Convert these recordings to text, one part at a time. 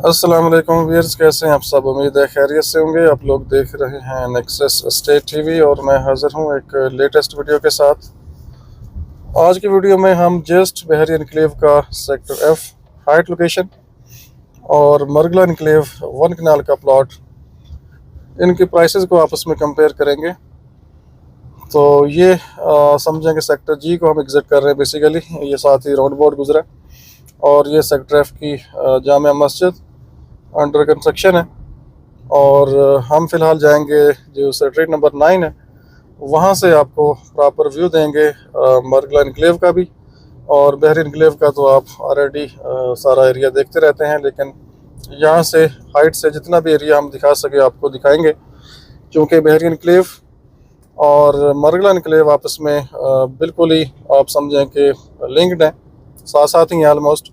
अस्सलाम वालेकुम व्यूअर्स, कैसे हैं आप सब। उम्मीद है खैरियत से होंगे। आप लोग देख रहे हैं नेक्सस स्टेट टीवी और मैं हाज़िर हूं एक लेटेस्ट वीडियो के साथ। आज की वीडियो में हम जस्ट बहरी एनक्लेव का सेक्टर एफ हाइट लोकेशन और मरगला एनक्लेव 1 कनाल का प्लॉट, इनके प्राइसेस को आपस में कंपेयर करेंगे। तो ये समझें कि सेक्टर जी को हम एग्जिट कर रहे हैं बेसिकली। ये साथ ही राउंड बोर्ड गुजरा और ये सेक्टर एफ की जामिया मस्जिद अंडर कंस्ट्रक्शन है। और हम फ़िलहाल जाएंगे जो स्ट्रीट नंबर 9 है, वहाँ से आपको प्रॉपर व्यू देंगे मरगला एनक्लेव का भी और बहरी एनक्लेव का। तो आप ऑलरेडी सारा एरिया देखते रहते हैं, लेकिन यहाँ से हाइट से जितना भी एरिया हम दिखा सके आपको दिखाएंगे, क्योंकि बहरी एनक्लेव और मरगला एनक्लेव आपस में बिल्कुल ही आप समझें कि लिंक्ड हैं, साथ साथ ही हैं ऑलमोस्ट,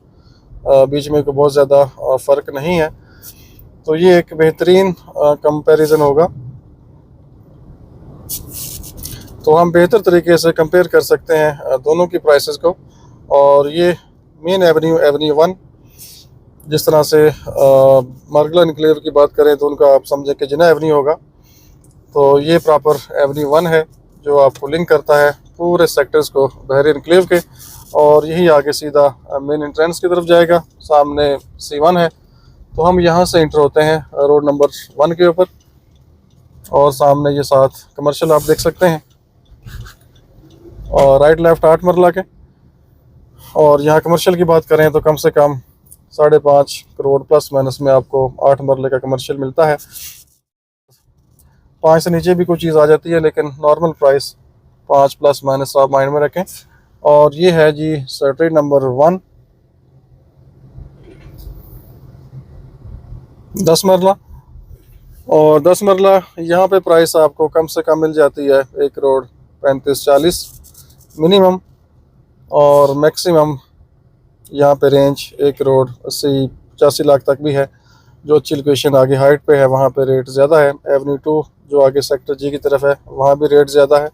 बीच में कोई बहुत ज़्यादा फ़र्क नहीं है। तो ये एक बेहतरीन कंपैरिजन होगा। तो हम बेहतर तरीके से कंपेयर कर सकते हैं दोनों की प्राइसेस को। और ये मेन एवेन्यू 1, जिस तरह से मरगला एनक्लेव की बात करें तो उनका आप समझें कि जिना एवेन्यू होगा, तो ये प्रॉपर एवेन्यू 1 है जो आपको लिंक करता है पूरे सेक्टर्स को बहरी एनक्लेव के। और यही आगे सीधा मेन एंट्रेंस की तरफ जाएगा। सामने C1 है, तो हम यहाँ से इंटर होते हैं रोड नंबर 1 के ऊपर। और सामने ये 7 कमर्शियल आप देख सकते हैं और राइट लेफ्ट 8 मरला के। और यहाँ कमर्शियल की बात करें तो कम से कम 5.5 करोड़ प्लस माइनस में आपको 8 मरले का कमर्शियल मिलता है। 5 से नीचे भी कोई चीज़ आ जाती है, लेकिन नॉर्मल प्राइस 5 प्लस माइनस आप माइंड में रखें। और ये है जी स्ट्रीट नंबर 1, 10 मरला। और 10 मरला यहाँ पे प्राइस आपको कम से कम मिल जाती है 1 करोड़ 35-40 मिनिमम, और मैक्सिमम यहाँ पे रेंज 1 करोड़ 80-85 लाख तक भी है। जो अच्छी लोकेशन आगे हाइट पे है वहाँ पे रेट ज़्यादा है। एवेन्यू 2 जो आगे सेक्टर जी की तरफ है वहाँ भी रेट ज़्यादा है।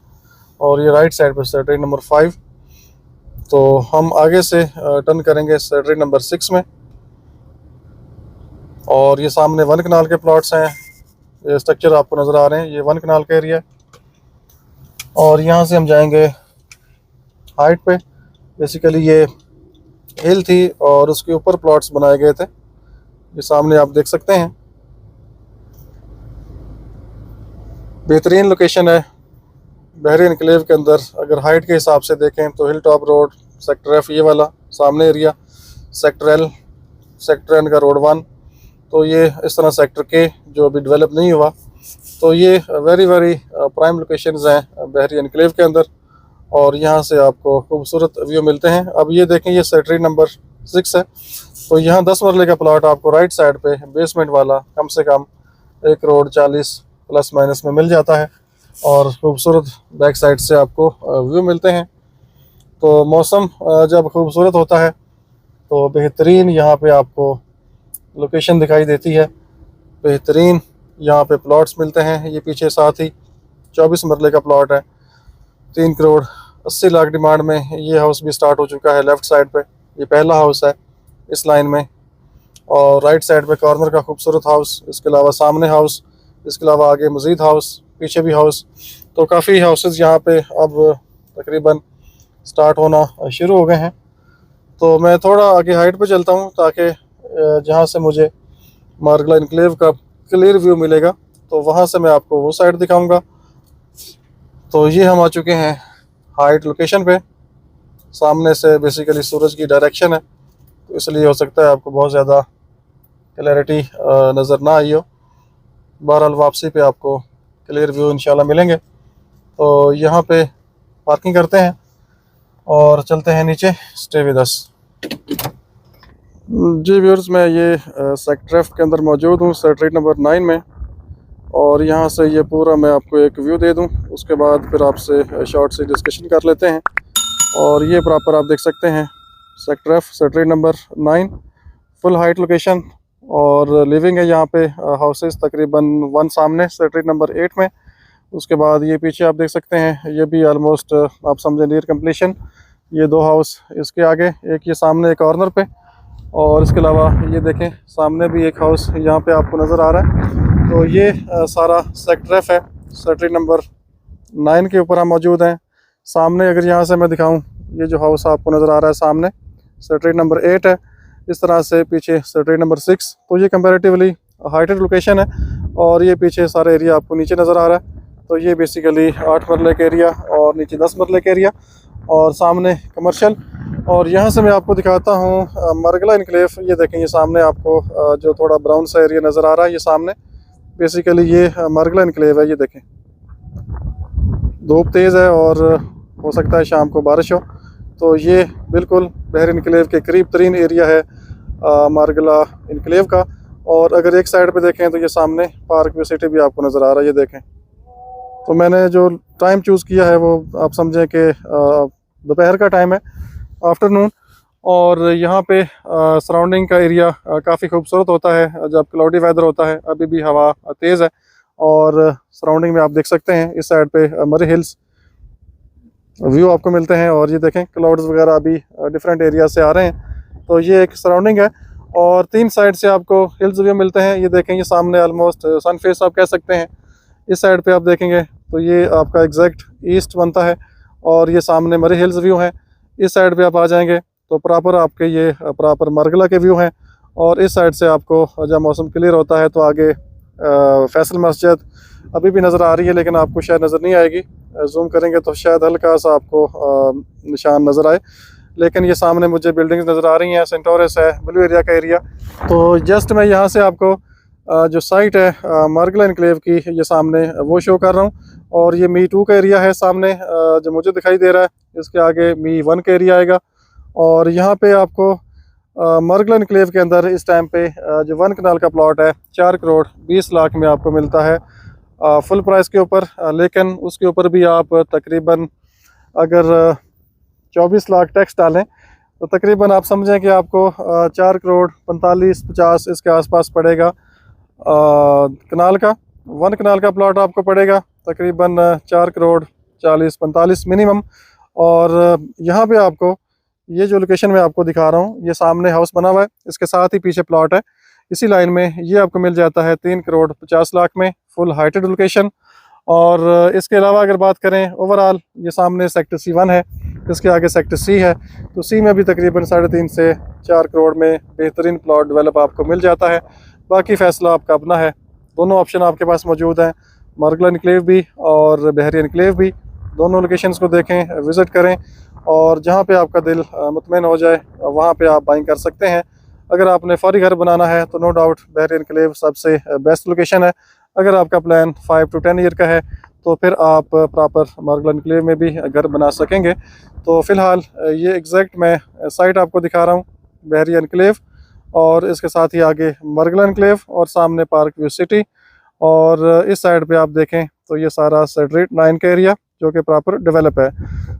और ये राइट साइड पे स्ट्रीट नंबर 5। तो हम आगे से टर्न करेंगे स्ट्रीट नंबर 6 में। और ये सामने 1 कनाल के प्लॉट्स हैं, ये स्ट्रक्चर आपको नज़र आ रहे हैं, ये 1 कनाल का एरिया है। और यहाँ से हम जाएंगे हाइट पे। बेसिकली ये हिल थी और उसके ऊपर प्लॉट्स बनाए गए थे, ये सामने आप देख सकते हैं। बेहतरीन लोकेशन है बहरी एनक्लेव के अंदर। अगर हाइट के हिसाब से देखें तो hill top road sector F, ये वाला सामने area sector L, sector N का रोड 1। तो ये इस तरह सेक्टर के जो अभी डेवलप नहीं हुआ। तो ये वेरी प्राइम लोकेशंस हैं बहरी एनक्लेव के अंदर। और यहाँ से आपको खूबसूरत व्यू मिलते हैं। अब ये देखें, ये स्ट्रीट नंबर 6 है। तो यहाँ 10 मरले का प्लॉट आपको राइट साइड पे बेसमेंट वाला कम से कम 1 करोड़ 40 प्लस माइनस में मिल जाता है। और खूबसूरत बैक साइड से आपको व्यू मिलते हैं। तो मौसम जब खूबसूरत होता है तो बेहतरीन यहाँ पे आपको लोकेशन दिखाई देती है, बेहतरीन यहाँ पे प्लॉट्स मिलते हैं। ये पीछे साथ ही 24 मरले का प्लॉट है, 3 करोड़ 80 लाख डिमांड में। ये हाउस भी स्टार्ट हो चुका है लेफ़्ट साइड पे, ये पहला हाउस है इस लाइन में। और राइट साइड पे कॉर्नर का खूबसूरत हाउस, इसके अलावा सामने हाउस, इसके अलावा आगे मज़ीद हाउस, पीछे भी हाउस। तो काफ़ी हाउसेस यहाँ पे अब तकरीबन स्टार्ट होना शुरू हो गए हैं। तो मैं थोड़ा आगे हाइट पे चलता हूँ ताकि जहाँ से मुझे मरगला एनक्लेव का क्लियर व्यू मिलेगा, तो वहाँ से मैं आपको वो साइड दिखाऊंगा। तो ये हम आ चुके हैं हाइट लोकेशन पे। सामने से बेसिकली सूरज की डायरेक्शन है, तो इसलिए हो सकता है आपको बहुत ज़्यादा क्लैरिटी नज़र ना आई हो। बहरहाल वापसी पे आपको क्लियर व्यू इंशाल्लाह मिलेंगे। तो यहाँ पे पार्किंग करते हैं और चलते हैं नीचे। Stay with us. जी व्यूअर्स, मैं ये सेक्टर एफ के अंदर मौजूद हूँ स्ट्रीट नंबर 9 में। और यहाँ से ये पूरा मैं आपको एक व्यू दे दूँ, उसके बाद फिर आपसे शॉर्ट सी डिस्कशन कर लेते हैं। और ये प्रॉपर आप देख सकते हैं sector F street number 9, full height location और लिविंग है यहाँ पे। हाउसेस तकरीबन 1 सामने स्ट्रीट नंबर 8 में। उसके बाद ये पीछे आप देख सकते हैं, ये भी आलमोस्ट आप समझें नियर कंप्लीशन। ये 2 हाउस इसके आगे, एक ये सामने एक कॉर्नर पे और इसके अलावा ये देखें सामने भी एक हाउस यहाँ पे आपको नज़र आ रहा है। तो ये सारा सेक्टर एफ है। सेक्टर नंबर 9 के ऊपर हम मौजूद हैं। सामने अगर यहाँ से मैं दिखाऊँ, ये जो हाउस आपको नज़र आ रहा है सामने सेक्टर नंबर 8 है। इस तरह से पीछे सेक्टर नंबर 6। तो ये कंपैरेटिवली हाइटेड लोकेशन है और ये पीछे सारा एरिया आपको नीचे नज़र आ रहा है। तो ये बेसिकली 8 मरले का एरिया और नीचे 10 मरले का एरिया और सामने कमर्शियल। और यहाँ से मैं आपको दिखाता हूँ मरगला इनक्लेव। ये देखें, ये सामने आपको जो थोड़ा ब्राउन सा एरिया नज़र आ रहा है, ये सामने बेसिकली ये मरगला इनक्लेव है। ये देखें धूप तेज़ है और हो सकता है शाम को बारिश हो। तो ये बिल्कुल बहर इनक्लेव के करीब तरीन एरिया है मरगला इनक्लेव का। और अगर एक साइड पे देखें तो ये सामने पार्क व्यू सिटी भी आपको नज़र आ रहा है। ये देखें, तो मैंने जो टाइम चूज़ किया है वो आप समझें कि दोपहर का टाइम है, आफ्टरनून। और यहाँ पे सराउंडिंग का एरिया काफ़ी खूबसूरत होता है जब क्लाउडी वेदर होता है। अभी भी हवा तेज़ है और सराउंडिंग में आप देख सकते हैं इस साइड पे मरी हिल्स व्यू आपको मिलते हैं। और ये देखें क्लाउड्स वगैरह अभी डिफरेंट एरिया से आ रहे हैं। तो ये एक सराउंडिंग है और 3 साइड से आपको हिल्स व्यू मिलते हैं। ये देखें, ये सामने ऑलमोस्ट सनफेस आप कह सकते हैं। इस साइड पे आप देखेंगे तो ये आपका एग्जैक्ट ईस्ट बनता है और ये सामने मरी हिल्स व्यू है। इस साइड पे आप आ जाएंगे तो प्रॉपर आपके ये प्रॉपर मरगला के व्यू हैं। और इस साइड से आपको जब मौसम क्लियर होता है तो आगे फैसल मस्जिद अभी भी नज़र आ रही है, लेकिन आपको शायद नज़र नहीं आएगी। जूम करेंगे तो शायद हल्का सा आपको निशान नज़र आए, लेकिन ये सामने मुझे बिल्डिंग्स नज़र आ रही हैं। सेंटोरस है, ब्लू एरिया का एरिया। तो जस्ट मैं यहाँ से आपको जो साइट है मरगला इनक्लेव की, ये सामने वो शो कर रहा हूँ। और ये मी 2 का एरिया है सामने जो मुझे दिखाई दे रहा है। इसके आगे मी 1 का एरिया आएगा। और यहाँ पे आपको मरगला इनक्लेव के अंदर इस टाइम पे जो 1 कनाल का प्लॉट है 4 करोड़ 20 लाख में आपको मिलता है फुल प्राइस के ऊपर। लेकिन उसके ऊपर भी आप तकरीबन अगर 24 लाख टैक्स डालें तो तकरीबन आप समझें कि आपको 4 करोड़ 45-50 इसके आसपास पड़ेगा कनाल का। 1 कनाल का प्लॉट आपको पड़ेगा तकरीबन 4 करोड़ 40-45 मिनिमम। और यहाँ पे आपको ये जो लोकेशन मैं आपको दिखा रहा हूँ, ये सामने हाउस बना हुआ है, इसके साथ ही पीछे प्लॉट है। इसी लाइन में ये आपको मिल जाता है 3 करोड़ 50 लाख में, फुल हाइटेड लोकेशन। और इसके अलावा अगर बात करें ओवरऑल, ये सामने सेक्टर C1 है, इसके आगे सेक्टर C है। तो C में भी तकरीबन 3.5 से 4 करोड़ में बेहतरीन प्लॉट डेवलप आपको मिल जाता है। बाकी फ़ैसला आपका अपना है। दोनों ऑप्शन आपके पास मौजूद हैं, मरगला इनक्लेव भी और बहरी इनक्लेव भी। दोनों लोकेशंस को देखें, विज़िट करें और जहाँ पे आपका दिल मुतमईन हो जाए वहाँ पे आप बाइंग कर सकते हैं। अगर आपने फौरी घर बनाना है तो नो डाउट बहरी इनक्लेव सबसे बेस्ट लोकेशन है। अगर आपका प्लान 5 to 10 ईयर का है तो फिर आप प्रॉपर मरगला इनक्लेव में भी घर बना सकेंगे। तो फ़िलहाल ये एग्जैक्ट मैं साइट आपको दिखा रहा हूँ, बहरी इनक्लेव, और इसके साथ ही आगे मरगला इनक्लेव और सामने पार्क व्यू सिटी। और इस साइड पे आप देखें तो ये सारा सेक्टर 9 का एरिया जो कि प्रॉपर डेवलप है।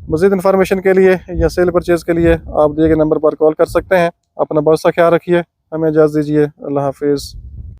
मज़ीद इन्फॉर्मेशन के लिए या सेल परचेज़ के लिए आप दिए गए नंबर पर कॉल कर सकते हैं। अपना बहुत सा ख्याल रखिए, हमें इजाज़त दीजिए। अल्लाह हाफिज़।